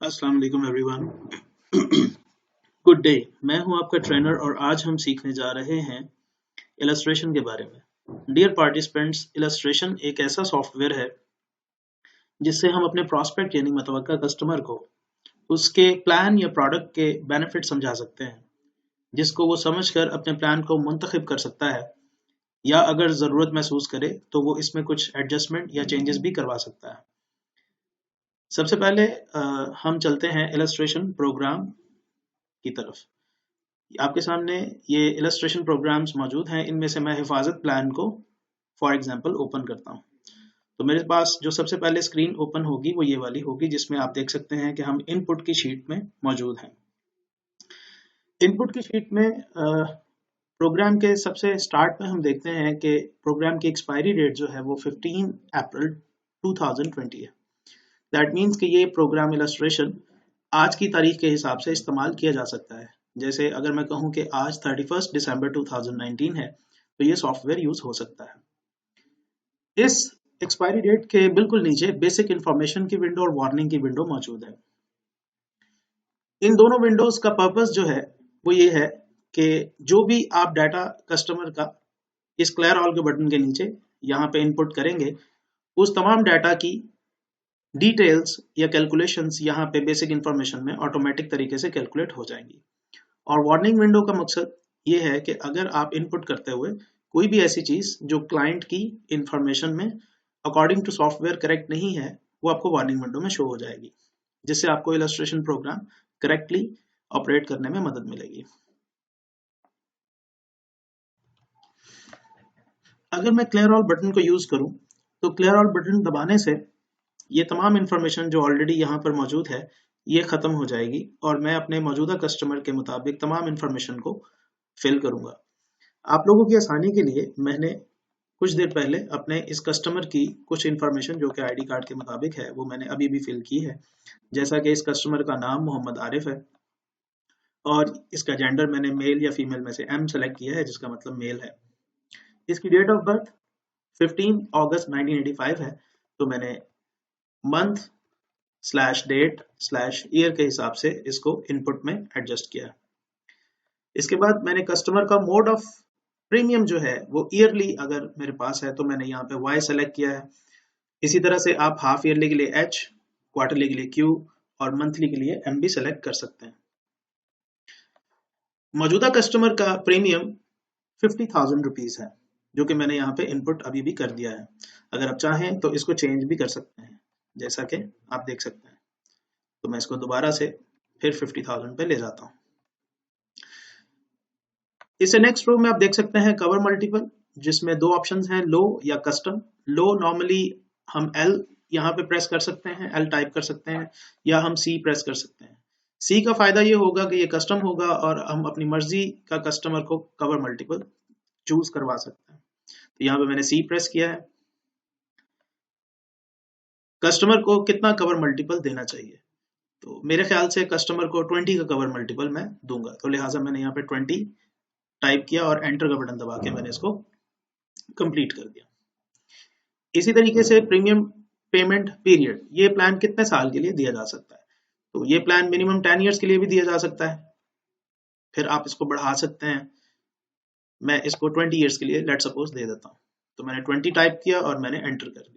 अस्सलाम वालेकुम everyone. Good day. मैं हूं आपका ट्रेनर और आज हम सीखने जा रहे हैं इलस्ट्रेशन के बारे में। डियर पार्टिसिपेंट्स, इलस्ट्रेशन एक ऐसा सॉफ्टवेयर है जिससे हम अपने प्रॉस्पेक्ट यानी मतवक्का कस्टमर को उसके प्लान या प्रोडक्ट के बेनिफिट समझा सकते हैं, जिसको वो समझकर अपने प्लान को मुंतखब कर सकता है या अगर ज़रूरत महसूस करे तो वो इसमें कुछ एडजस्टमेंट या चेंजेस भी करवा सकता है। सबसे पहले हम चलते हैं इलस्ट्रेशन प्रोग्राम की तरफ। आपके सामने ये इलस्ट्रेशन प्रोग्राम्स मौजूद हैं। इनमें से मैं हिफाजत प्लान को फॉर एग्जांपल ओपन करता हूँ। तो मेरे पास जो सबसे पहले स्क्रीन ओपन होगी वो ये वाली होगी, जिसमें आप देख सकते हैं कि हम इनपुट की शीट में मौजूद हैं। इनपुट की शीट में प्रोग्राम के सबसे स्टार्ट में हम देखते हैं कि प्रोग्राम की एक्सपायरी डेट जो है वो 15 अप्रैल 2020 है। दैट मीन्स कि ये प्रोग्राम इलस्ट्रेशन आज की तारीख के हिसाब से इस्तेमाल किया जा सकता है। जैसे अगर मैं कहूं कि आज 31 दिसंबर 2019 है तो ये सॉफ्टवेयर यूज हो सकता है। इस एक्सपायरी डेट के बिल्कुल नीचे बेसिक इंफॉर्मेशन की विंडो और वार्निंग की विंडो मौजूद है। इन दोनों विंडोज का पर्पस जो है वो ये है कि जो भी आप डाटा कस्टमर का इस क्लियर ऑल के बटन के नीचे यहाँ पे इनपुट करेंगे, उस तमाम डाटा की डिटेल्स या कैलकुलेशंस यहाँ पे बेसिक इंफॉर्मेशन में ऑटोमेटिक तरीके से कैलकुलेट हो जाएंगी। और वार्निंग विंडो का मकसद ये है कि अगर आप इनपुट करते हुए कोई भी ऐसी चीज जो क्लाइंट की इंफॉर्मेशन में अकॉर्डिंग टू सॉफ्टवेयर करेक्ट नहीं है, वो आपको वार्निंग विंडो में शो हो जाएगी, जिससे आपको इलस्ट्रेशन प्रोग्राम करेक्टली ऑपरेट करने में मदद मिलेगी। अगर मैं क्लियर ऑल बटन को यूज करूं तो क्लियर ऑल बटन दबाने से ये तमाम इंफॉर्मेशन जो ऑलरेडी यहाँ पर मौजूद है ये खत्म हो जाएगी और मैं अपने मौजूदा कस्टमर के मुताबिक तमाम इंफॉर्मेशन को फिल करूंगा। आप लोगों की आसानी के लिए मैंने कुछ देर पहले अपने इस कस्टमर की कुछ इंफॉर्मेशन जो कि आईडी कार्ड के मुताबिक है वो मैंने अभी भी फिल की है। जैसा कि इस कस्टमर का नाम मोहम्मद आरिफ है और इसका जेंडर मैंने मेल या फीमेल में से एम सेलेक्ट किया है, जिसका मतलब मेल है। इसकी डेट ऑफ बर्थ 15 अगस्त 1985 है, तो मैंने month slash date slash year के हिसाब से इसको इनपुट में एडजस्ट किया। इसके बाद मैंने कस्टमर का मोड ऑफ प्रीमियम जो है वो ईयरली अगर मेरे पास है तो मैंने यहाँ पे वाई सेलेक्ट किया है। इसी तरह से आप हाफ ईयरली के लिए एच, क्वार्टरली के लिए क्यू और मंथली के लिए एम भी सेलेक्ट कर सकते हैं। मौजूदा कस्टमर का प्रीमियम 50,000 रुपीज है, जो कि मैंने यहाँ पे इनपुट अभी भी कर दिया है। अगर आप चाहें तो इसको चेंज भी कर सकते हैं, जैसा कि आप देख सकते हैं। तो मैं इसको दोबारा से फिर 50,000 पे ले जाता हूँ। इसे नेक्स्ट रो में आप देख सकते हैं कवर मल्टीपल, जिसमें दो ऑप्शंस हैं, लो या कस्टम। लो नॉर्मली हम एल यहाँ पे प्रेस कर सकते हैं, एल टाइप कर सकते हैं, या हम सी प्रेस कर सकते हैं। सी का फायदा ये होगा कि ये कस्टम होगा और हम अपनी मर्जी का कस्टमर को कवर मल्टीपल चूज करवा सकते हैं। तो यहाँ पे मैंने सी प्रेस किया है। कस्टमर को कितना कवर मल्टीपल देना चाहिए, तो मेरे ख्याल से कस्टमर को 20 का कवर मल्टीपल मैं दूंगा, तो लिहाजा मैंने यहाँ पे 20 टाइप किया और एंटर का बटन दबा के मैंने इसको कंप्लीट कर दिया। इसी तरीके से प्रीमियम पेमेंट पीरियड, ये प्लान कितने साल के लिए दिया जा सकता है, तो ये प्लान मिनिमम 10 ईयर्स के लिए भी दिया जा सकता है, फिर आप इसको बढ़ा सकते हैं। मैं इसको 20 ईयर्स के लिए लेट सपोज दे देता हूँ, तो मैंने 20 टाइप किया और मैंने एंटर कर दिया।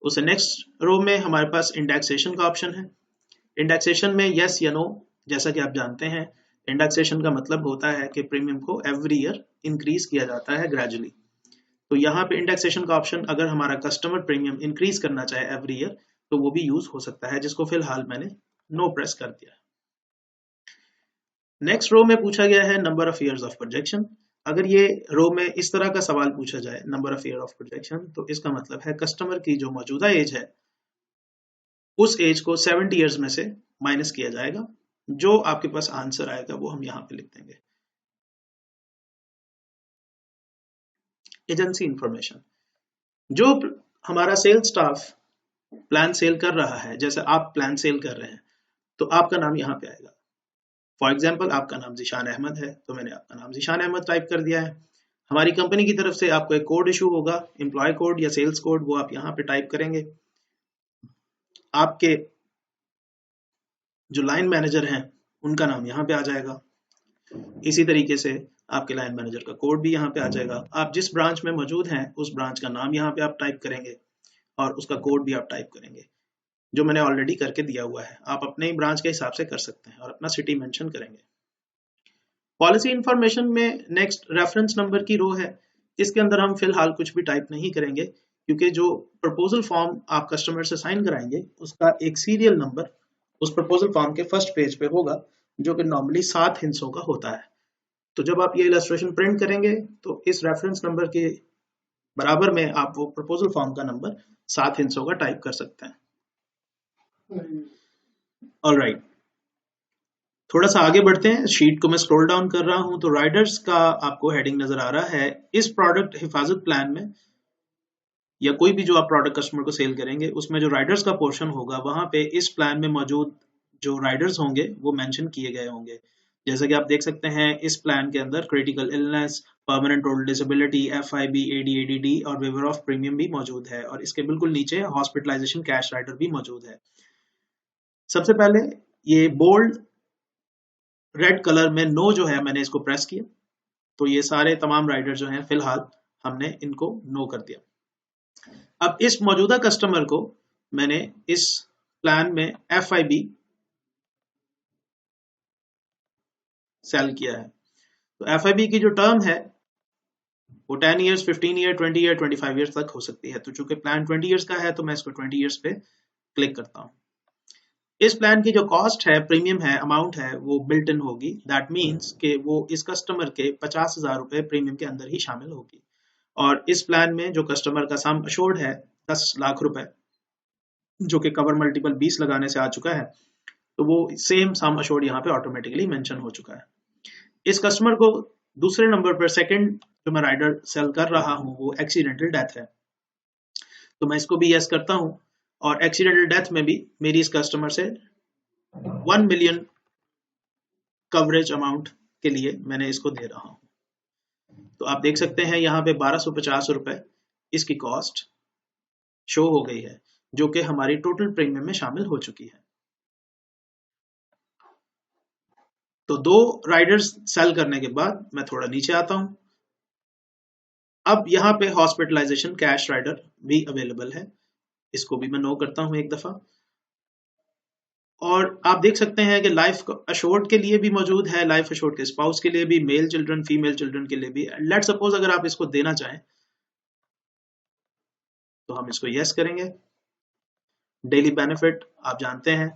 उसे नेक्स्ट रो में हमारे पास इंडेक्सेशन का ऑप्शन है। इंडेक्सेशन में यस या नो, जैसा कि आप जानते हैं इंडेक्सेशन का मतलब होता है कि प्रीमियम को एवरी ईयर इंक्रीज किया जाता है ग्रेजुअली। तो यहाँ पे इंडेक्सेशन का ऑप्शन, अगर हमारा कस्टमर प्रीमियम इंक्रीज करना चाहे एवरी ईयर तो वो भी यूज हो सकता है, जिसको फिलहाल मैंने नो प्रेस कर दिया है। नेक्स्ट रो में पूछा गया है number of years of projection. अगर ये रो में इस तरह का सवाल पूछा जाए number of year of projection, तो इसका मतलब है कस्टमर की जो मौजूदा एज है उस एज को 70 ईयर्स में से माइनस किया जाएगा। जो आपके पास आंसर आएगा वो हम यहाँ पे लिख देंगे। एजेंसी इंफॉर्मेशन, जो हमारा सेल स्टाफ प्लान सेल कर रहा है, जैसे आप प्लान सेल कर रहे हैं तो आपका नाम यहाँ पे आएगा। फॉर एग्जाम्पल आपका नाम जिशान अहमद है, तो मैंने आपका नाम जिशान अहमद टाइप कर दिया है। हमारी कंपनी की तरफ से आपको एक कोड इशू होगा, एम्प्लॉय कोड या सेल्स कोड, वो आप यहाँ पे टाइप करेंगे। आपके जो लाइन मैनेजर हैं उनका नाम यहाँ पे आ जाएगा। इसी तरीके से आपके लाइन मैनेजर का कोड भी यहाँ पे आ जाएगा। आप जिस ब्रांच में मौजूद हैं उस ब्रांच का नाम यहाँ पे आप टाइप करेंगे और उसका कोड भी आप टाइप करेंगे, जो मैंने ऑलरेडी करके दिया हुआ है। आप अपने ही ब्रांच के हिसाब से कर सकते हैं और अपना सिटी मेंशन करेंगे। पॉलिसी इंफॉर्मेशन में नेक्स्ट रेफरेंस नंबर की रो है, इसके अंदर हम फिलहाल कुछ भी टाइप नहीं करेंगे, क्योंकि जो प्रपोजल फॉर्म आप कस्टमर से साइन कराएंगे उसका एक सीरियल नंबर उस प्रपोजल फॉर्म के फर्स्ट पेज पे होगा, जो कि नॉर्मली 7 हिस्सों का होता है। तो जब आप ये इलस्ट्रेशन प्रिंट करेंगे तो इस रेफरेंस नंबर के बराबर में आप वो प्रपोजल फॉर्म का नंबर 7 हिस्सों का टाइप कर सकते हैं। ऑलराइट, थोड़ा सा आगे बढ़ते हैं। शीट को मैं स्क्रॉल डाउन कर रहा हूं तो राइडर्स का आपको हेडिंग नजर आ रहा है। इस प्रोडक्ट हिफाजत प्लान में या कोई भी जो आप प्रोडक्ट कस्टमर को सेल करेंगे उसमें जो राइडर्स का पोर्शन होगा वहां पे इस प्लान में मौजूद जो राइडर्स होंगे वो मेंशन किए गए होंगे। जैसा कि आप देख सकते हैं इस प्लान के अंदर critical illness, permanent total disability, FIB, AD, और वेवर ऑफ प्रीमियम भी मौजूद है और इसके बिल्कुल नीचे हॉस्पिटलाइजेशन कैश राइडर भी मौजूद है। सबसे पहले ये बोल्ड रेड कलर में नो जो है मैंने इसको प्रेस किया तो ये सारे तमाम राइडर जो हैं फिलहाल हमने इनको नो कर दिया। अब इस मौजूदा कस्टमर को मैंने इस प्लान में FIB सेल किया है। तो FIB की जो टर्म है वो 10 ईयर्स, 15 ईयर, 20 ईयर, 25 ईयर्स तक हो सकती है। तो चूंकि प्लान 20 ईयर्स का है तो मैं इसको 20 ईयर्स पे क्लिक करता हूँ। इस प्लान की जो कॉस्ट है, प्रीमियम है, अमाउंट है, वो बिल्ट इन होगी। दैट मीन्स कि वो इस कस्टमर के 50,000 रुपए प्रीमियम के अंदर ही शामिल होगी। और इस प्लान में जो कस्टमर का सम अशोर्ड है 10 लाख रुपए, जो कि कवर मल्टीपल 20 लगाने से आ चुका है, तो वो सेम सम अशोर्ड यहाँ पे ऑटोमेटिकली मेंशन हो चुका है। इस कस्टमर को दूसरे नंबर पर सेकंड जो मैं राइडर सेल कर रहा हूँ वो एक्सीडेंटल डेथ है, तो मैं इसको भी यस करता हूँ। और एक्सीडेंटल डेथ में भी मेरी इस कस्टमर से 1 मिलियन कवरेज अमाउंट के लिए मैंने इसको दे रहा हूँ। तो आप देख सकते हैं यहाँ पे 1250 रुपए इसकी कॉस्ट शो हो गई है, जो कि हमारी टोटल प्रीमियम में शामिल हो चुकी है। तो 2 राइडर्स सेल करने के बाद मैं थोड़ा नीचे आता हूं। अब यहाँ पे हॉस्पिटलाइजेशन कैश राइडर भी अवेलेबल है, इसको भी मैं नो करता हूं एक दफा। और आप देख सकते हैं कि लाइफ अशोर्ड के लिए भी मौजूद है, लाइफ अशोर्ड के स्पाउस के लिए भी, मेल चिल्ड्रन, फीमेल चिल्ड्रन के लिए भी। लेट सपोज अगर आप इसको देना चाहें तो हम इसको यस करेंगे। डेली बेनिफिट आप जानते हैं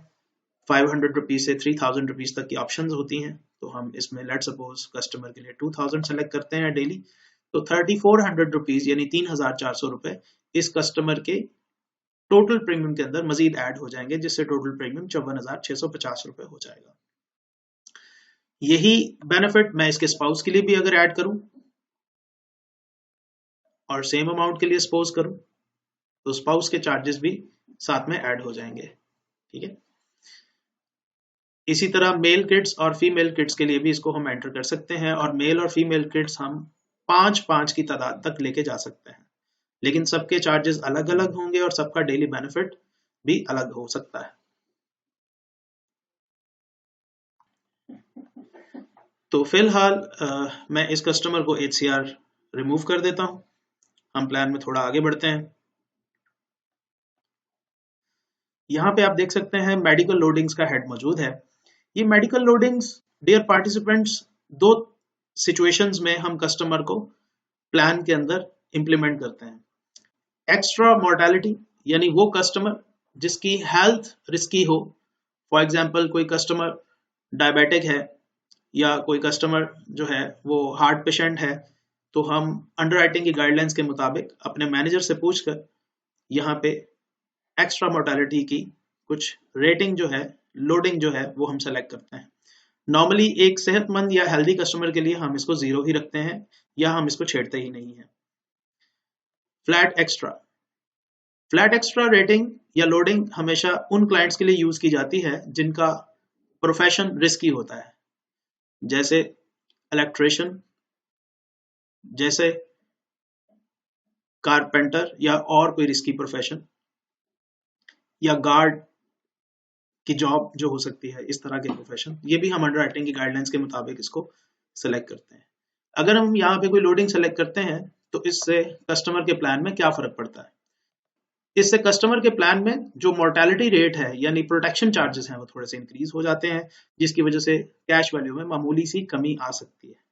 500 रुपीज से 3000 रुपीज तक की ऑप्शंस होती हैं, तो हम इसमें लेट सपोज कस्टमर के लिए 2000 सेलेक्ट करते हैं डेली, तो 3400 रुपीज यानी 3400 रुपए इस कस्टमर के टोटल प्रीमियम के अंदर मजीद ऐड हो जाएंगे, जिससे टोटल प्रीमियम 54,650 रुपए हो जाएगा। यही बेनिफिट मैं इसके स्पाउस के लिए भी अगर ऐड करूं और सेम अमाउंट के लिए सपोज करूं तो स्पाउस के चार्जेस भी साथ में ऐड हो जाएंगे। ठीक है, इसी तरह मेल किड्स और फीमेल किड्स के लिए भी इसको हम एंटर कर सकते हैं, और मेल और फीमेल किड्स हम 5 की तादाद तक लेके जा सकते हैं, लेकिन सबके चार्जेस अलग अलग होंगे और सबका डेली बेनिफिट भी अलग हो सकता है। तो फिलहाल मैं इस कस्टमर को HCR रिमूव कर देता हूं। हम प्लान में थोड़ा आगे बढ़ते हैं। यहाँ पे आप देख सकते हैं मेडिकल लोडिंग्स का हेड मौजूद है। ये medical loadings dear participants 2 situations में हम कस्टमर को प्लान के अंदर इंप्लीमेंट करते हैं। एक्स्ट्रा मोर्टेलिटी यानी वो कस्टमर जिसकी हेल्थ रिस्की हो, फॉर एग्जांपल कोई कस्टमर डायबिटिक है या कोई कस्टमर जो है वो हार्ट पेशेंट है, तो हम अंडरराइटिंग की गाइडलाइंस के मुताबिक अपने मैनेजर से पूछकर यहाँ पे एक्स्ट्रा मोर्टेलिटी की कुछ रेटिंग जो है, लोडिंग जो है वो हम सेलेक्ट करते हैं। नॉर्मली एक सेहतमंद या हेल्दी कस्टमर के लिए हम इसको 0 ही रखते हैं या हम इसको छेड़ते ही नहीं है। फ्लैट एक्स्ट्रा रेटिंग या लोडिंग हमेशा उन क्लाइंट्स के लिए यूज की जाती है जिनका प्रोफेशन रिस्की होता है, जैसे इलेक्ट्रिशियन, जैसे कारपेंटर या और कोई रिस्की प्रोफेशन, या गार्ड की जॉब जो हो सकती है, इस तरह के प्रोफेशन, ये भी हम अंडरराइटिंग की गाइडलाइंस के मुताबिक इसको सेलेक्ट करते हैं। अगर हम यहाँ पे कोई लोडिंग सेलेक्ट करते हैं तो इससे कस्टमर के प्लान में क्या फर्क पड़ता है? इससे कस्टमर के प्लान में जो मोर्टेलिटी रेट है यानी प्रोटेक्शन चार्जेस हैं वो थोड़े से इंक्रीज हो जाते हैं, जिसकी वजह से कैश वैल्यू में मामूली सी कमी आ सकती है।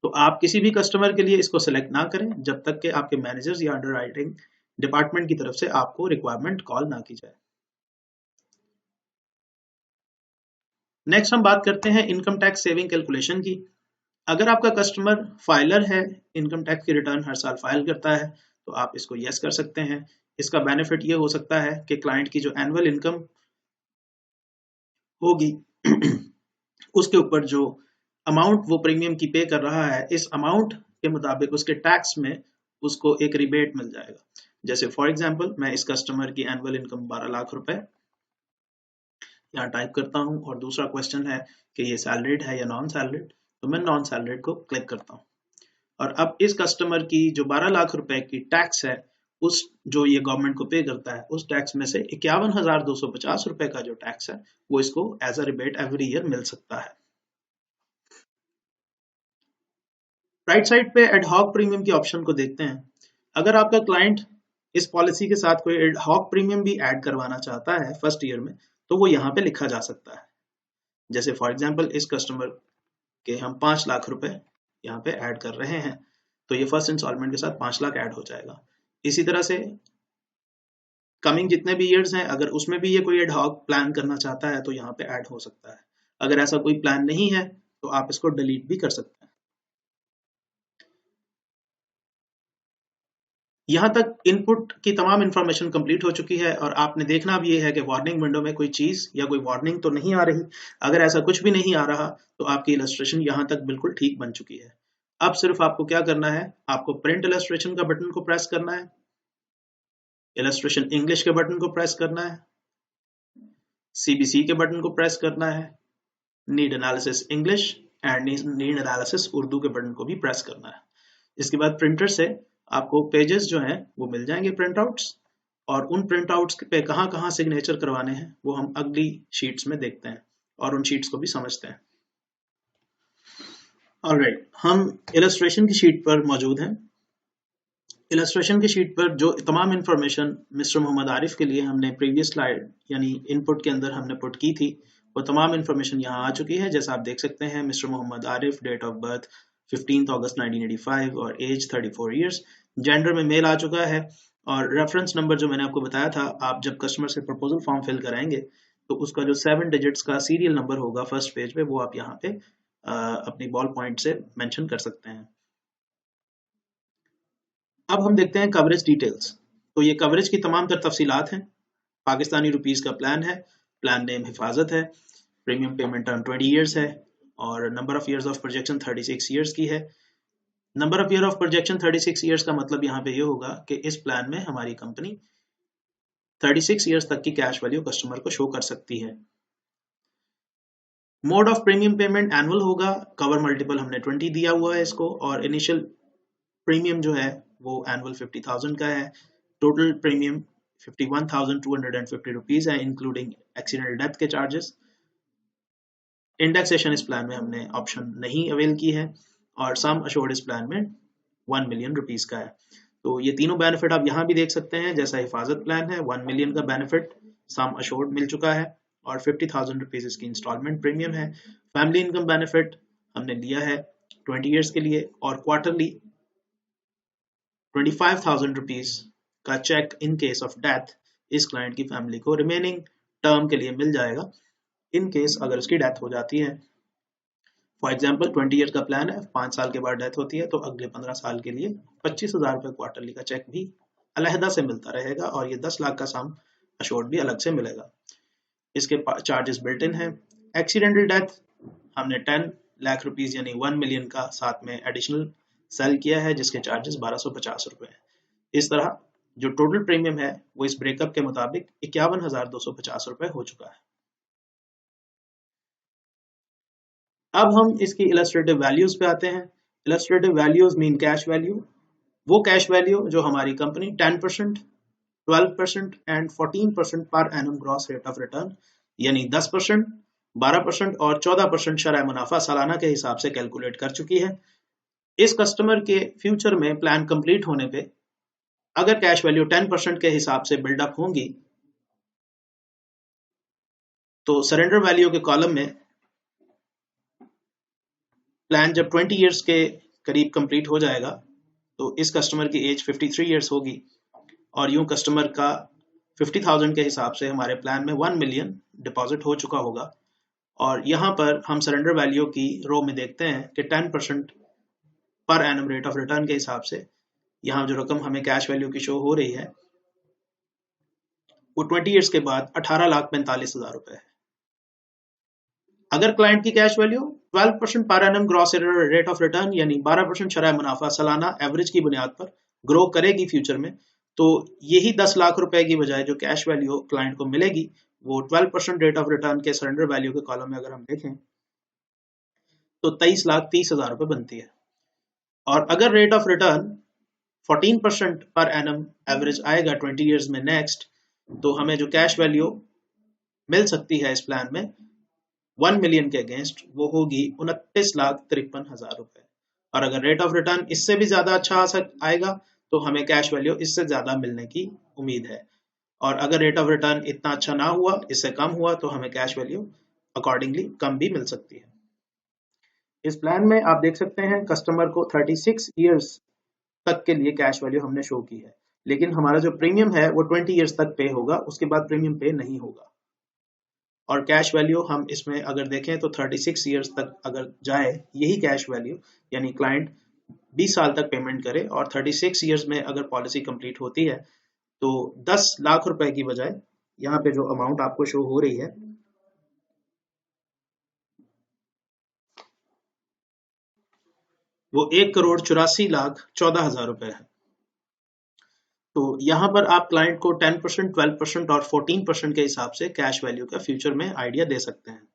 तो आप किसी भी कस्टमर के लिए इसको सिलेक्ट ना करें जब तक कि आपके मैनेजर्स या अंडरराइटिंग डिपार्टमेंट की तरफ से आपको रिक्वायरमेंट कॉल ना की जाए। नेक्स्ट हम बात करते हैं इनकम टैक्स सेविंग कैलकुलेशन की। अगर आपका कस्टमर फाइलर है, इनकम टैक्स की रिटर्न हर साल फाइल करता है, तो आप इसको यस कर सकते हैं। इसका बेनिफिट ये हो सकता है कि क्लाइंट की जो एनुअल इनकम होगी उसके ऊपर जो अमाउंट वो प्रीमियम की पे कर रहा है, इस अमाउंट के मुताबिक उसके टैक्स में उसको एक रिबेट मिल जाएगा। जैसे फॉर एग्जांपल मैं इस कस्टमर की एनुअल इनकम 12 लाख रुपए यहाँ टाइप करता हूँ और दूसरा क्वेश्चन है कि ये सैलरीड है या नॉन सैलरीड, तो मैं नॉन सैलरीड को क्लिक करता हूँ। और अब इस कस्टमर की जो 12 लाख रुपए की टैक्स है, उस जो ये गवर्नमेंट को पे करता है, उस टैक्स में से 51,250 रुपए का जो टैक्स है वो इसको as a rebate every year मिल सकता है। राइट साइड पे एडहॉक प्रीमियम की ऑप्शन को देखते हैं। अगर आपका क्लाइंट इस पॉलिसी के साथ कोई एडहॉक प्रीमियम भी ऐड करवाना चाहता है फर्स्ट ईयर में, तो वो यहाँ पे लिखा जा सकता है। जैसे फॉर एग्जांपल इस कस्टमर के हम 5 लाख रुपए यहाँ पे ऐड कर रहे हैं, तो ये फर्स्ट इंस्टॉलमेंट के साथ 5 लाख ऐड हो जाएगा। इसी तरह से कमिंग जितने भी ईयर्स हैं, अगर उसमें भी ये कोई एडहॉक प्लान करना चाहता है तो यहाँ पे ऐड हो सकता है। अगर ऐसा कोई प्लान नहीं है तो आप इसको डिलीट भी कर सकते हैं। यहाँ तक इनपुट की तमाम इंफॉर्मेशन कंप्लीट हो चुकी है और आपने देखना अब ये है कि वार्निंग विंडो में कोई चीज या कोई वार्निंग तो नहीं आ रही। अगर ऐसा कुछ भी नहीं आ रहा तो आपकी इलस्ट्रेशन यहाँ तक बिल्कुल ठीक बन चुकी है। अब सिर्फ आपको क्या करना है, आपको प्रिंट इलस्ट्रेशन का बटन को प्रेस करना है, इलस्ट्रेशन इंग्लिश के बटन को प्रेस करना है, सीबीसी के बटन को प्रेस करना है, need analysis English and need analysis Urdu के बटन को भी प्रेस करना है। इसके बाद प्रिंटर से आपको पेजेस जो हैं वो मिल जाएंगे प्रिंट आउट्स, और उन प्रिंट आउट्स पे कहाँ कहाँ सिग्नेचर करवाने हैं वो हम अगली शीट्स में देखते हैं और उन शीट्स को भी समझते हैं। ऑलराइट, हम इलस्ट्रेशन की शीट पर मौजूद हैं। इलस्ट्रेशन की शीट पर जो तमाम इंफॉर्मेशन मिस्टर मोहम्मद आरिफ के लिए हमने प्रीवियस स्लाइड यानी इनपुट के अंदर हमने पुट की थी, वो तमाम इंफॉर्मेशन यहाँ आ चुकी है। जैसा आप देख सकते हैं, mister Mohammad Arif, date of birth 15 August 1985 और एज 34 ईयर्स, जेंडर में मेल आ चुका है। और रेफरेंस नंबर जो मैंने आपको बताया था, आप जब कस्टमर से प्रपोजल फॉर्म फिल कराएंगे तो उसका जो 7 डिजिट्स का सीरियल नंबर होगा फर्स्ट पेज पे, वो आप यहाँ पे अपनी बॉल पॉइंट से मेंशन कर सकते हैं। अब हम देखते हैं कवरेज डिटेल्स। तो ये कवरेज की तमाम तर तफसीलात हैं। पाकिस्तानी रुपीस का प्लान है, प्लान नेम हिफाजत है, प्रीमियम पेमेंट टर्म 20 ईयर्स है और number of years of projection 36 years की है। Number of year of projection 36 years का मतलब यहाँ पे ये होगा कि इस प्लान में हमारी कंपनी 36 ईयर्स तक की कैश वैल्यू कस्टमर को शो कर सकती है। Mode of premium payment annual होगा, कवर मल्टीपल हमने 20 दिया हुआ है इसको, और इनिशियल प्रीमियम जो है वो एनुअल 50,000 का है। टोटल प्रीमियम 51,250 रुपीज है इंक्लूडिंग एक्सीडेंटल डेथ के चार्जेस। इंडेक्सेशन इस प्लान में हमने ऑप्शन नहीं अवेल की है और सम अशोर्ड इस प्लान में 1 मिलियन रुपीस का है। तो ये तीनों बेनिफिट आप यहाँ भी देख सकते हैं। जैसा हिफाजत प्लान है, 1 मिलियन का बेनिफिट सम अशोर्ड मिल चुका है और 50,000 रुपीज इसकी इंस्टॉलमेंट प्रीमियम है। फैमिली इनकम बेनिफिट हमने लिया है 20 ईयर्स के लिए और क्वार्टरली 25,000 रुपीज का cheque in case of death इस क्लाइंट की फैमिली को रिमेनिंग टर्म के लिए मिल जाएगा इन केस अगर उसकी डेथ हो जाती है। फॉर एग्जाम्पल 20 ईयर का प्लान है, 5 साल के बाद डेथ होती है तो अगले 15 साल के लिए 25,000 रुपये क्वार्टरली का चेक भी अलहदा से मिलता रहेगा और ये 10 लाख का सम अशोर्ड भी अलग से मिलेगा। इसके चार्जेस बिल्ट इन है। एक्सीडेंटल डेथ हमने 10 लाख रुपीज यानी 1 मिलियन का साथ में एडिशनल सेल किया है जिसके चार्जेस 1250 रुपए हैं। इस तरह जो टोटल प्रीमियम है वो इस ब्रेकअप के मुताबिक 51,250 रुपए हो चुका है। अब हम इसकी इलस्ट्रेटिव वैल्यूज पे आते हैं। Illustrative values mean cash value, वो कैश वैल्यू जो हमारी company 10% 12% and 14% per annum gross rate of return, यानी 10%, 12% और 14% शरह मुनाफा सालाना के हिसाब से कैलकुलेट कर चुकी है। इस कस्टमर के फ्यूचर में प्लान कंप्लीट होने पे अगर कैश वैल्यू 10% के हिसाब से बिल्डअप होंगी तो सरेंडर वैल्यू के कॉलम में प्लान जब 20 इयर्स के करीब कंप्लीट हो जाएगा तो इस कस्टमर की एज 53 इयर्स होगी और यूं कस्टमर का 50,000 के हिसाब से हमारे प्लान में 1 मिलियन डिपॉजिट हो चुका होगा। और यहाँ पर हम सरेंडर वैल्यू की रो में देखते हैं कि 10% per annum rate of return के हिसाब से यहाँ जो रकम हमें कैश वैल्यू की शो हो रही है वो 20 इयर्स के बाद 18,45,000 रुपए है। अगर क्लाइंट की cash value 12% per annum gross rate of return यानी 12% शरह मुनाफा सालाना एवरेज की बुनियाद पर ग्रो करेगी फ्यूचर में, तो यही 10 लाख रुपए की बजाय जो कैश वैल्यू क्लाइंट को मिलेगी वो 12% रेट ऑफ रिटर्न के सरेंडर वैल्यू के कॉलम में अगर हम देखें तो 23,30,000 रुपए बनती है। और अगर rate of return 14% per annum average आएगा 20 इयर्स में नेक्स्ट, तो हमें जो कैश वैल्यू मिल सकती है इस प्लान में 1 मिलियन के अगेंस्ट वो होगी 29,53,000 रुपए। और अगर रेट ऑफ रिटर्न इससे भी ज्यादा अच्छा आएगा तो हमें कैश वैल्यू इससे ज्यादा मिलने की उम्मीद है। और अगर रेट ऑफ रिटर्न इतना अच्छा ना हुआ, इससे कम हुआ, तो हमें कैश वैल्यू अकॉर्डिंगली कम भी मिल सकती है। इस प्लान में आप देख सकते हैं कस्टमर को 36 इयर्स तक के लिए कैश वैल्यू हमने शो की है, लेकिन हमारा जो प्रीमियम है वो 20 इयर्स तक पे होगा, उसके बाद प्रीमियम पे नहीं होगा। और कैश वैल्यू हम इसमें अगर देखें तो 36 इयर्स तक अगर जाए यही कैश वैल्यू, यानी क्लाइंट 20 साल तक पेमेंट करे और 36 इयर्स में अगर पॉलिसी कंप्लीट होती है तो 10 लाख रुपए की बजाय यहाँ पे जो अमाउंट आपको शो हो रही है वो 1,84,14,000 रुपए है। तो यहाँ पर आप क्लाइंट को 10%, 12% और 14% के हिसाब से कैश वैल्यू का फ्यूचर में आइडिया दे सकते हैं।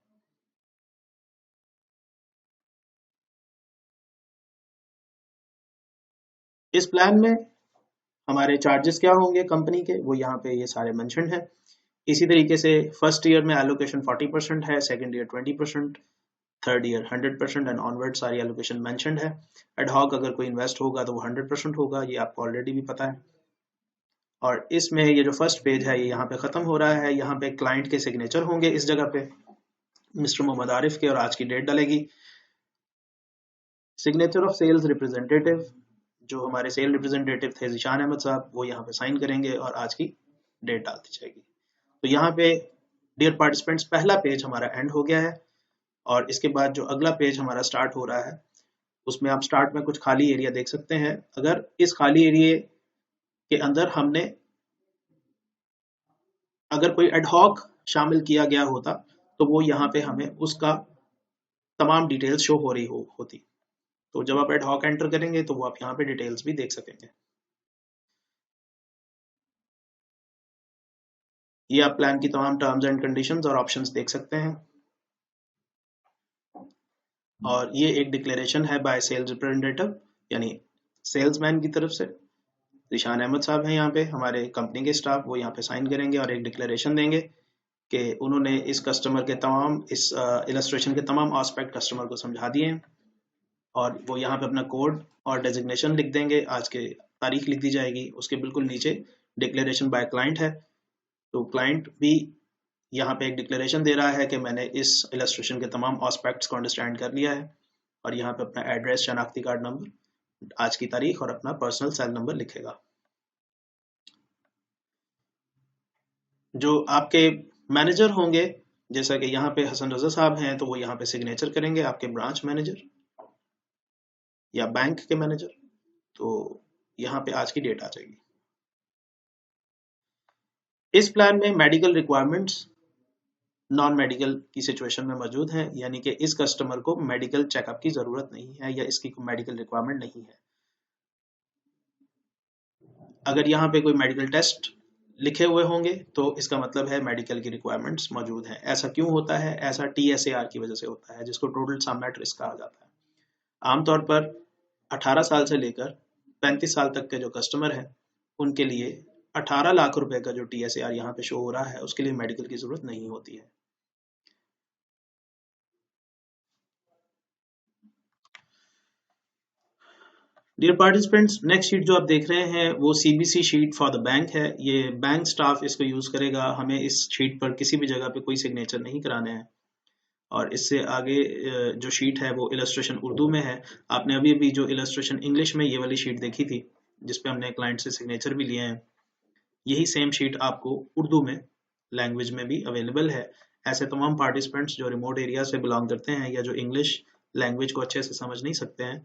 इस प्लान में हमारे चार्जेस क्या होंगे कंपनी के, वो यहाँ पे ये सारे मेंशन है। इसी तरीके से फर्स्ट ईयर में एलोकेशन 40% है, second year 20%, third year 100% and onward सारी एलोकेशन मेंशनड है। एडहॉक अगर कोई इन्वेस्ट होगा तो वो 100% होगा, ये आपको ऑलरेडी भी पता है। और इसमें ये जो फर्स्ट पेज है ये यहाँ पे खत्म हो रहा है। यहाँ पे क्लाइंट के सिग्नेचर होंगे, इस जगह पे मिस्टर मोहम्मद आरिफ के, और आज की डेट डलेगी। सिग्नेचर ऑफ सेल्स रिप्रेजेंटेटिव, जो हमारे सेल रिप्रेजेंटेटिव थे ज़ीशान अहमद साहब, वो यहाँ पे साइन करेंगे और आज की डेट डाल दी जाएगी। तो यहाँ पे डियर पार्टिसिपेंट्स पहला पेज हमारा एंड हो गया है और इसके बाद जो अगला पेज हमारा स्टार्ट हो रहा है उसमें आप स्टार्ट में कुछ खाली एरिया देख सकते हैं। अगर इस खाली एरिया के अंदर हमने अगर कोई एडहॉक शामिल किया गया होता तो वो यहाँ पे हमें उसका तमाम डिटेल्स शो हो रही होती। तो जब आप एडहॉक एंटर करेंगे तो वो आप यहाँ पे डिटेल्स भी देख सकेंगे। ये आप प्लान की तमाम टर्म्स एंड कंडीशंस और ऑप्शंस देख सकते हैं। और ये एक डिक्लेरेशन है बाय सेल्स रिप्रेजेंटेटिव, यानी सेल्समैन की तरफ से। ज़ीशान अहमद साहब हैं यहाँ पे, हमारे कंपनी के स्टाफ, वो यहाँ पे साइन करेंगे और एक डिक्लेरेशन देंगे कि उन्होंने इस कस्टमर के तमाम, इस इलस्ट्रेशन के तमाम एस्पेक्ट कस्टमर को समझा दिए हैं। और वो यहाँ पे अपना कोड और डेजिग्नेशन लिख देंगे, आज के तारीख लिख दी जाएगी, उसके बिल्कुल नीचे डिक्लेरेशन बाय क्लाइंट है। तो क्लाइंट भी यहाँ पे एक डिक्लेरेशन दे रहा है कि मैंने इस इलस्ट्रेशन के तमाम एस्पेक्ट्स को अंडरस्टैंड कर लिया है, और यहाँ पे अपना एड्रेस, शनाख्ती कार्ड नंबर, आज की तारीख और अपना पर्सनल सेल नंबर लिखेगा। जो आपके मैनेजर होंगे, जैसा कि यहाँ पे हसन रजा साहब हैं, तो वो यहाँ पे सिग्नेचर करेंगे, आपके ब्रांच मैनेजर या बैंक के मैनेजर। तो यहाँ पे आज की डेट आ जाएगी। इस प्लान में मेडिकल रिक्वायरमेंट्स नॉन मेडिकल की सिचुएशन में मौजूद हैं, यानी कि इस कस्टमर को मेडिकल चेकअप की जरूरत नहीं है या इसकी कोई मेडिकल रिक्वायरमेंट नहीं है। अगर यहाँ पे कोई मेडिकल टेस्ट लिखे हुए होंगे तो इसका मतलब है मेडिकल की रिक्वायरमेंट्स मौजूद हैं। ऐसा क्यों होता है? ऐसा TSAR की वजह से होता है, जिसको टोटल सम एट रिस्क कहा जाता है। आमतौर पर 18 साल से लेकर 35 साल तक के जो कस्टमर हैं उनके लिए 18 लाख रुपए का जो TSAR यहाँ पे शो हो रहा है उसके लिए मेडिकल की जरूरत नहीं होती है। डियर पार्टिसिपेंट्स, नेक्स्ट शीट जो आप देख रहे हैं वो CBC sheet for the bank है। ये बैंक स्टाफ इसको यूज करेगा। हमें इस शीट पर किसी भी जगह पे कोई सिग्नेचर नहीं कराने हैं। और इससे आगे जो शीट है वो इलस्ट्रेशन उर्दू में है। आपने अभी अभी जो इलस्ट्रेशन इंग्लिश में ये वाली शीट देखी थी जिसपे हमने क्लाइंट से सिग्नेचर भी लिए हैं, यही सेम शीट आपको उर्दू में लैंग्वेज में भी अवेलेबल है। ऐसे तमाम पार्टिसिपेंट्स जो रिमोट एरिया से बिलोंग करते हैं या जो इंग्लिश लैंग्वेज को अच्छे से समझ नहीं सकते हैं,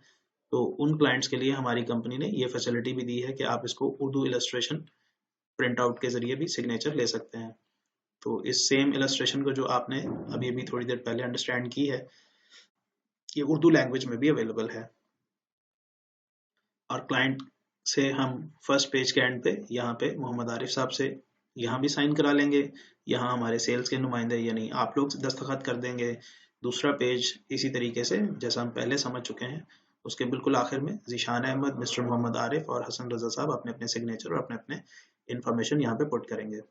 तो उन क्लाइंट्स के लिए हमारी कंपनी ने ये फैसिलिटी भी दी है कि आप इसको उर्दू इलस्ट्रेशन प्रिंट आउट के जरिए भी सिग्नेचर ले सकते हैं। तो इस सेम इलस्ट्रेशन को जो आपने अभी अभी थोड़ी देर पहले अंडरस्टैंड की है, ये उर्दू लैंग्वेज में भी अवेलेबल है। और क्लाइंट से हम फर्स्ट पेज के एंड पे यहाँ पे मोहम्मद आरिफ साहब से यहाँ भी साइन करा लेंगे। यहाँ हमारे सेल्स के नुमाइंदे यानी आप लोग दस्तखत कर देंगे। दूसरा पेज इसी तरीके से जैसा हम पहले समझ चुके हैं, उसके बिल्कुल आखिर में ज़ीशान अहमद, मिस्टर मोहम्मद आरिफ और हसन रजा साहब अपने अपने सिग्नेचर और अपने अपने इंफॉर्मेशन यहाँ पे पुट करेंगे।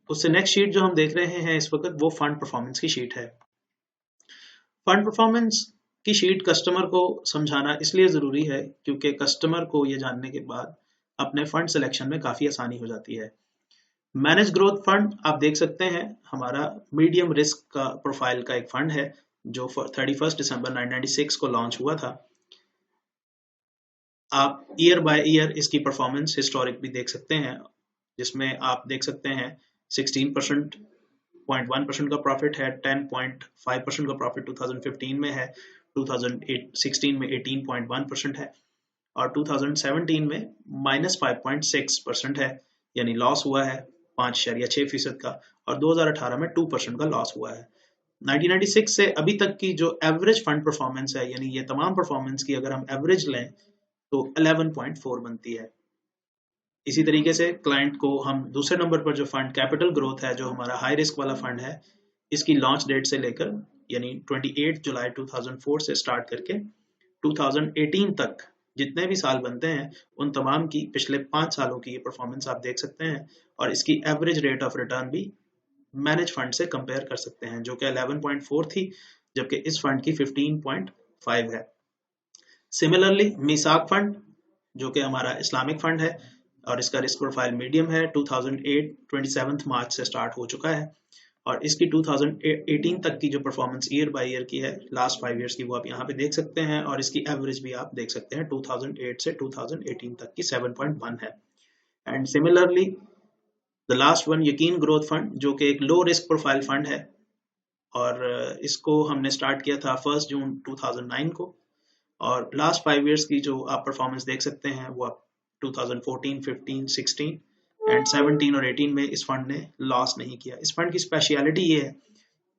उससे नेक्स्ट शीट जो हम देख रहे हैं इस वक्त वो फंड परफॉर्मेंस की शीट है। फंड परफॉर्मेंस की शीट कस्टमर को समझाना इसलिए ज़रूरी है क्योंकि कस्टमर को ये जानने के बाद अपने फंड सिलेक्शन में काफ़ी आसानी हो जाती है। मैनेज ग्रोथ फंड आप देख सकते हैं हमारा मीडियम रिस्क का प्रोफाइल का एक फंड है जो 31 दिसंबर 1996 को लॉन्च हुआ था। आप ईयर बाय ईयर इसकी परफॉर्मेंस हिस्टोरिक भी देख सकते हैं, जिसमें आप देख सकते हैं 16% 0.1% का प्रॉफिट है, 10.5% का प्रॉफिट 2015 में है, 2016 में 18.1% है और 2017 में -5.6% है, यानी लॉस हुआ है 5.6% का, और 2018 में 2% का लॉस हुआ है। 1996 से अभी तक की जो एवरेज फंड परफॉर्मेंस है, यानी ये तमाम परफॉर्मेंस की अगर हम एवरेज लें तो 11.4 बनती है। इसी तरीके से क्लाइंट को हम दूसरे नंबर पर जो फंड कैपिटल ग्रोथ है, जो हमारा हाई रिस्क वाला फंड है, इसकी लॉन्च डेट से लेकर यानी 28 जुलाई 2004 से स्टार्ट करके 2018 तक जितने भी साल बनते हैं उन तमाम की पिछले 5 सालों की ये परफॉर्मेंस आप देख सकते हैं और इसकी एवरेज रेट ऑफ रिटर्न भी मैनेज फंड से कंपेयर कर सकते हैं, जो कि 11.4 थी, जबकि इस फंड की 15.5 है। सिमिलरली मीसाक फंड जो कि हमारा इस्लामिक फंड है और इसका रिस्क प्रोफाइल मीडियम है, 2008 27 मार्च से स्टार्ट हो चुका है और इसकी 2018 तक की जो परफॉर्मेंस ईयर बाय ईयर की है, लास्ट 5 इयर्स की, वो आप यहाँ पे देख सकते हैं और इसकी एवरेज भी आप देख सकते हैं 2008 से 2018 तक की 7.1 है। And similarly the last one यकीन ग्रोथ फंड जो कि एक लो रिस्क प्रोफाइल फंड है और इसको हमने स्टार्ट किया था 1 जून 2009 को और लास्ट 5 इयर्स की जो आप परफॉर्मेंस देख सकते हैं वो आप 2014, 15, 16 एंड 17 और 18 में इस फंड ने लॉस नहीं किया। इस फंड की स्पेशलिटी ये है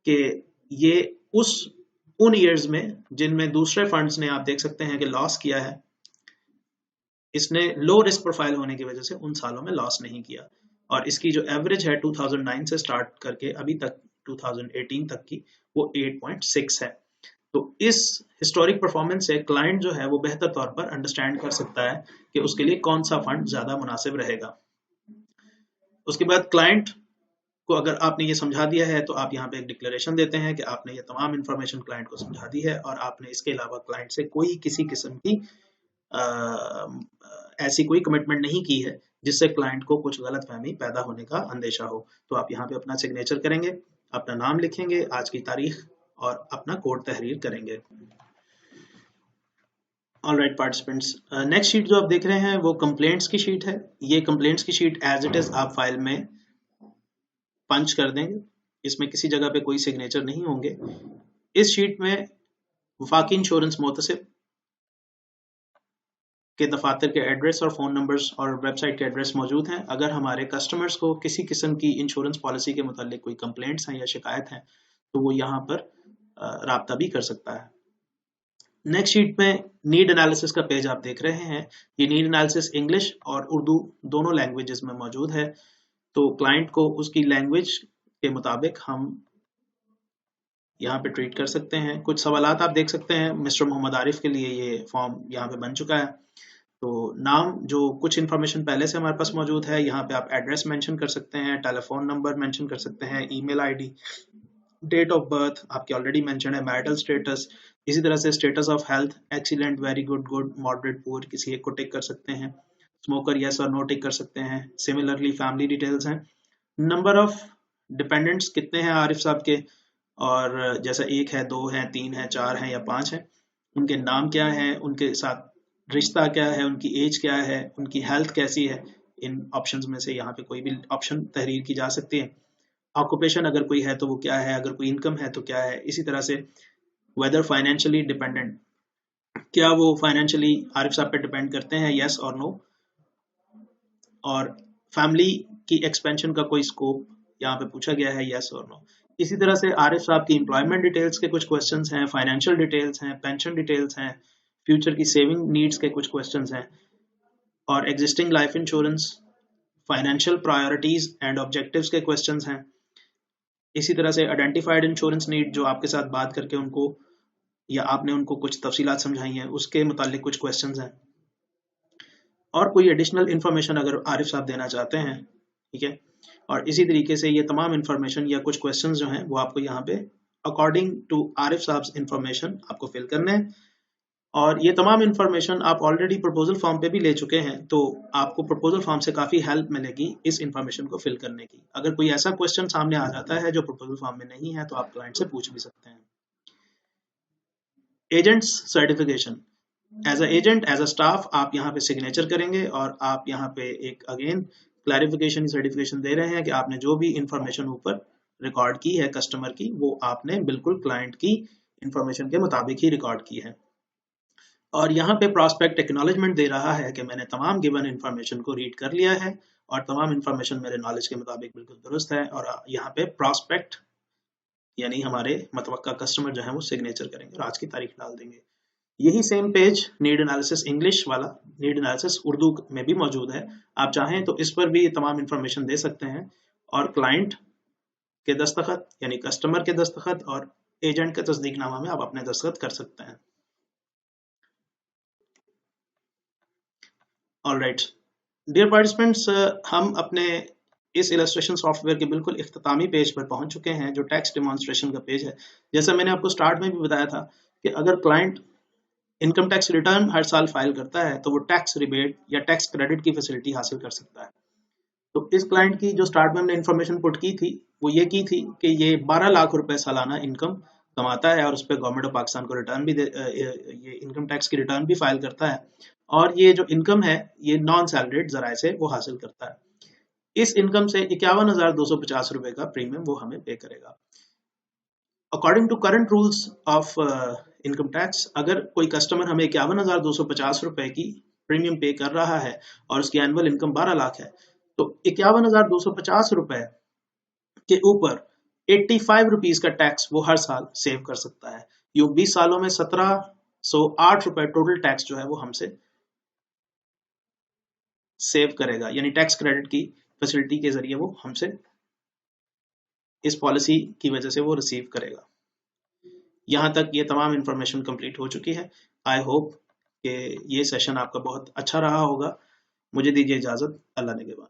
कि ये उन ईयर्स में जिनमें दूसरे फंड्स ने आप देख सकते हैं कि लॉस किया है, इसने लो रिस्क प्रोफाइल होने की वजह से उन सालों में लॉस नहीं किया और इसकी जो एवरेज है 2009 से स्टार्ट करके अभी तक 2018 तक की वो 8.6 है। तो इस हिस्टोरिक परफॉर्मेंस से क्लाइंट जो है वो बेहतर तौर पर अंडरस्टैंड कर सकता है कि उसके लिए कौन सा फंड ज्यादा मुनासिब रहेगा। उसके बाद क्लाइंट को अगर आपने ये समझा दिया है तो आप यहाँ पे एक डिक्लेरेशन देते हैं कि आपने ये तमाम इंफॉर्मेशन क्लाइंट को समझा दी है और आपने इसके अलावा क्लाइंट से कोई किसी किस्म की ऐसी कोई कमिटमेंट नहीं की है जिससे क्लाइंट को कुछ गलतफहमी पैदा होने का अंदेशा हो। तो आप यहाँ पे अपना सिग्नेचर करेंगे, अपना नाम लिखेंगे, आज की तारीख और अपना कोड तहरीर करेंगे। ऑलराइट पार्टिसिपेंट्स, नेक्स्ट शीट जो आप देख रहे हैं वो कंप्लेंट्स की शीट है। ये कंप्लेंट्स की शीट एज इट इज आप फाइल में पंच कर देंगे, इसमें किसी जगह पे कोई सिग्नेचर नहीं होंगे। इस शीट में वफाकी इंश्योरेंस मोतसिब के दफातर के एड्रेस और फ़ोन नंबर्स और वेबसाइट के एड्रेस मौजूद हैं। अगर हमारे कस्टमर्स को किसी किस्म की इंश्योरेंस पॉलिसी के मुतालिक कोई कंप्लेंट्स हैं या शिकायत हैं तो वो यहाँ पर राब्ता भी कर सकता है। नेक्स्ट शीट में नीड एनालिसिस का पेज आप देख रहे हैं। ये नीड एनालिसिस इंग्लिश और उर्दू दोनों लैंग्वेजेस में मौजूद है। तो क्लाइंट को उसकी लैंग्वेज के मुताबिक हम यहाँ पे ट्रीट कर सकते हैं। कुछ सवालात आप देख सकते हैं। मिस्टर मोहम्मद आरिफ के लिए ये फॉर्म यहाँ पे बन चुका है। तो नाम जो कुछ इन्फॉर्मेशन पहले से हमारे पास मौजूद है, यहाँ पे आप एड्रेस मेंशन कर सकते हैं, टेलीफोन नंबर मेंशन कर सकते हैं, email ID, date of birth आपकी ऑलरेडी मेंशन है, मैरिटल स्टेटस, इसी तरह से status of health, excellent, very good, good, moderate, poor, किसी एक को टिक कर सकते हैं, स्मोकर यस और नो टिक कर सकते हैं। सिमिलरली फैमिली डिटेल्स हैं, नंबर ऑफ डिपेंडेंट्स कितने हैं आरिफ साहब के, और जैसा एक है, दो है, तीन है, चार है या पांच है, उनके नाम क्या है, उनके साथ रिश्ता क्या है, उनकी एज क्या है, उनकी हेल्थ कैसी है। इन ऑप्शंस में से यहाँ पे कोई भी ऑप्शन तहरीर की जा सकती है। ऑक्यूपेशन अगर कोई है तो वो क्या है, अगर कोई इनकम है तो क्या है। इसी तरह से वेदर फाइनेंशियली डिपेंडेंट, क्या वो फाइनेंशियली आरिफ साहब पे डिपेंड करते हैं, यस और नो। और फैमिली की एक्सपेंशन का कोई स्कोप यहाँ पे पूछा गया है, यस और नो। इसी तरह से आरिफ साहब की एम्प्लॉयमेंट डिटेल्स के कुछ क्वेश्चंस हैं, फाइनेंशियल डिटेल्स हैं, पेंशन डिटेल्स हैं, फ्यूचर की सेविंग नीड्स के कुछ क्वेश्चंस हैं, और existing life insurance, financial priorities and objectives के क्वेश्चंस हैं। इसी तरह से आइडेंटिफाइड इंश्योरेंस नीड, जो आपके साथ बात करके उनको या आपने उनको कुछ तफसीलात समझाई हैं, उसके मुतालिक कुछ क्वेश्चंस हैं, और कोई एडिशनल इन्फॉर्मेशन अगर आरिफ साहब देना चाहते हैं, ठीक है। और इसी तरीके से ये तमाम इन्फॉर्मेशन या कुछ क्वेश्चंस जो हैं वो आपको यहाँ पे अकॉर्डिंग टू आरिफ साहब इन्फॉर्मेशन आपको फिल करने हैं। और ये तमाम इन्फॉर्मेशन आप ऑलरेडी प्रपोजल फॉर्म पे भी ले चुके हैं, तो आपको प्रपोजल फॉर्म से काफ़ी हेल्प मिलेगी इस इन्फॉर्मेशन को फिल करने की। अगर कोई ऐसा क्वेश्चन सामने आ जाता है जो प्रपोजल फॉर्म में नहीं है तो आप क्लाइंट से पूछ भी सकते हैं। Agents certification, as a agent, as a staff आप यहाँ पे सिग्नेचर करेंगे, और आप यहाँ पे एक अगेन क्लैरिफिकेशन सर्टिफिकेशन दे रहे हैं कि आपने जो भी इंफॉर्मेशन ऊपर रिकॉर्ड की है कस्टमर की, वो आपने बिल्कुल क्लाइंट की इंफॉर्मेशन के मुताबिक ही रिकॉर्ड की है। और यहाँ पे प्रॉस्पेक्ट एक्नॉलेजमेंट दे रहा है कि मैंने तमाम गिवन इन्फॉर्मेशन को रीड कर लिया है और तमाम इन्फॉर्मेशन मेरे नॉलेज के मुताबिक बिल्कुल दुरुस्त है। और यहाँ पे प्रॉस्पेक्ट यानी हमारे मतवक्का कस्टमर जो है वो सिग्नेचर करेंगे और आज की तारीख डाल देंगे। यही same page need analysis English वाला, नीड एनालिसिस उर्दू में भी मौजूद है। आप चाहें तो इस पर भी ये तमाम इन्फॉर्मेशन दे सकते हैं, और क्लाइंट के दस्तखत यानी कस्टमर के दस्तखत और एजेंट के तस्दीकनामा में आप अपने दस्तखत कर सकते हैं। ऑलराइट डियर पार्टिसिपेंट्स, हम अपने इस इलस्ट्रेशन सॉफ्टवेयर के बिल्कुल इख्तितामी पेज पर पहुंच चुके हैं, जो टेक्स्ट डेमोन्स्ट्रेशन का पेज है। जैसा मैंने आपको स्टार्ट में भी बताया था कि अगर क्लाइंट इनकम टैक्स रिटर्न हर साल फाइल करता है तो वो टैक्स रिबेट या टैक्स क्रेडिट की फैसिलिटी हासिल कर सकता है। तो इस क्लाइंट की जो स्टार्ट में हमने इन्फॉर्मेशन पुट की थी वो ये की थी कि ये 12 लाख रुपए सालाना इनकम कमाता है और उस पर गवर्नमेंट ऑफ पाकिस्तान को रिटर्न भी ये इनकम टैक्स की रिटर्न भी फाइल करता है, और ये जो इनकम है ये नॉन सैलरीड जराए से वो हासिल करता है। इस इनकम से 51,250 रुपए का प्रीमियम वो हमें पे करेगा। According to current rules of income tax, अगर कोई कस्टमर हमें 51,250 रुपए की प्रीमियम पे कर रहा है और उसकी एनुअल इनकम 12 लाख है, तो 51,250 रुपए के ऊपर 85 रुपीज का टैक्स वो हर साल सेव कर सकता है। यूं 20 सालों में 1708 रुपए टोटल टैक्स जो है वो हमसे सेव करेगा, यानी टैक्स क्रेडिट की फैसिलिटी के जरिए वो हमसे इस पॉलिसी की वजह से वो रिसीव करेगा। यहाँ तक ये तमाम इन्फॉर्मेशन कंप्लीट हो चुकी है। आई होप कि ये सेशन आपका बहुत अच्छा रहा होगा। मुझे दीजिए इजाज़त। अल्लाह निगहबान।